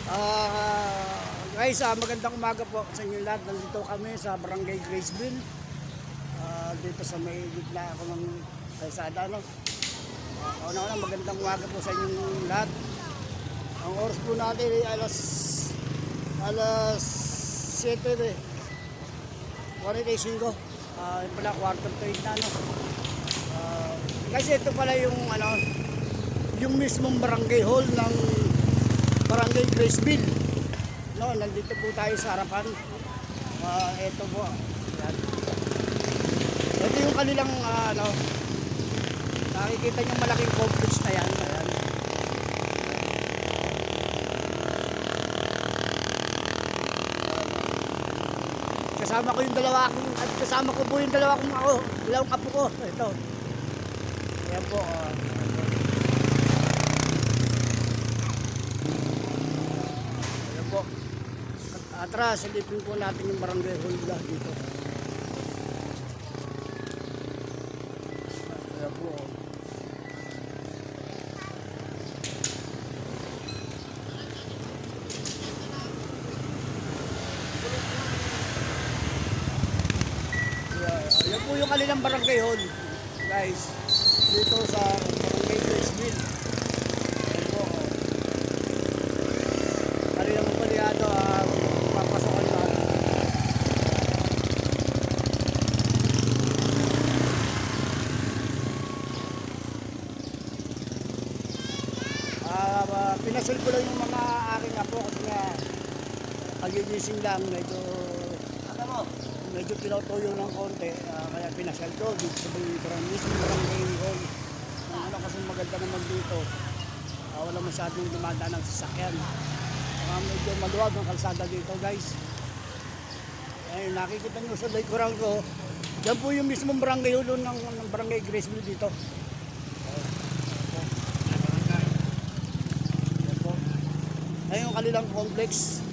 Guys, magandang umaga po sa inyo lahat. Nandito kami sa Barangay Graceville. Dito sa may gitna ako ng kalsada. Una-una, magandang umaga po sa inyo lahat. Ang oras po natin ay alas 7 eh. 45. Yung pala, quarter to 8 na. Kasi ito pala yung mismong barangay hall ng Barangay Graceville. Nandito po tayo sa harapan. Ito po. Yan. Ito yung kanilang nakikita nyo malaking complex na yan. Ayan. Kasama ko po yung dalawang apo ko. Ito. Ayan po. Atras, silipin po natin yung barangay hall dito. Ayan po. Ayan po yung kanilang barangay hall, guys. Dito sa Barangay Graceville. Ayan po. Kanilang paliado papasokan na. Pinasol ko lang yung mga aking apo kasi nga pagigising lang, medyo tinutuyo ng konti, kaya pinasal ko dito sa barangay hall. Kasi maganda naman dito, wala masyadong dumadaan ng sasakyan. Medyo maluwag ang kalsada dito, guys. Ay, nakikita nyo sa likuran ko, yan po yung mismong barangay hall ng Barangay Graceville dito. Ay, yung kanilang complex.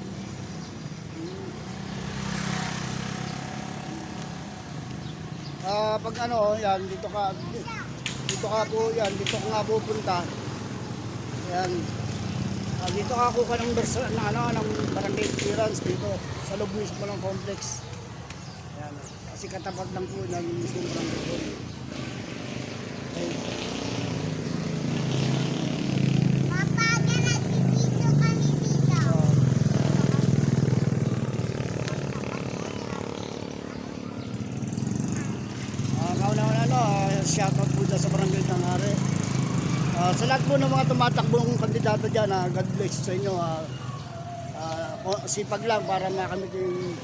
Pag yan, dito ka po, yan, dito ka nga pupunta. Yan. Dito ka kuha ng barangay clearance dito sa loob mismo ng complex. Yan. Kasi katapat lang po na yung mismo barangay hall. Okay. Shoutout po dyan sa Barangay Tangare. Sa lahat po ng mga tumatakbong kandidato dyan, God bless sa inyo. Sipag lang para makamit yung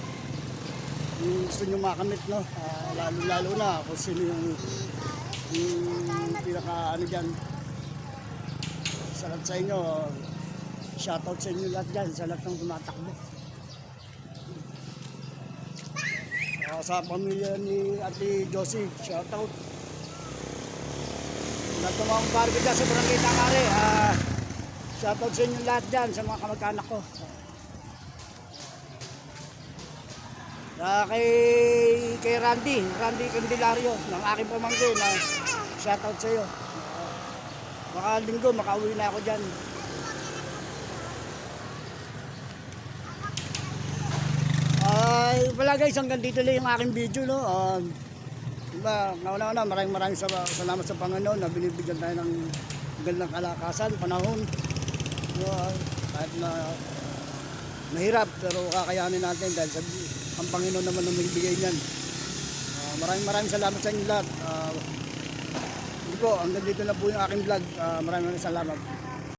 gusto nyo makamit, no? Lalo na kung sino yung pinaka dyan. Sa lahat sa inyo, shoutout sa inyo lahat dyan, sa lahat ng tumatakbo. Sa pamilya ni Ate Josie, shoutout. Lahat ng mga barko dyan sa Barangay Tangare, shoutout sa inyo lahat dyan, sa mga kamag-anak ko. Kay Randy Candelario, ng aking pamangkin, shoutout sa iyo. Baka linggo, makauwi na ako dyan. Wala guys, hanggang dito lang yung aking video, no? Nauna maraming salamat sa Panginoon na binibigyan tayo ng magandang kalakasan, panahon. Kahit na mahirap, pero kakayanin natin dahil ang Panginoon naman ang magbigay niyan. Maraming salamat sa inyo lahat. Hanggang dito na po yung aking vlog. Maraming salamat.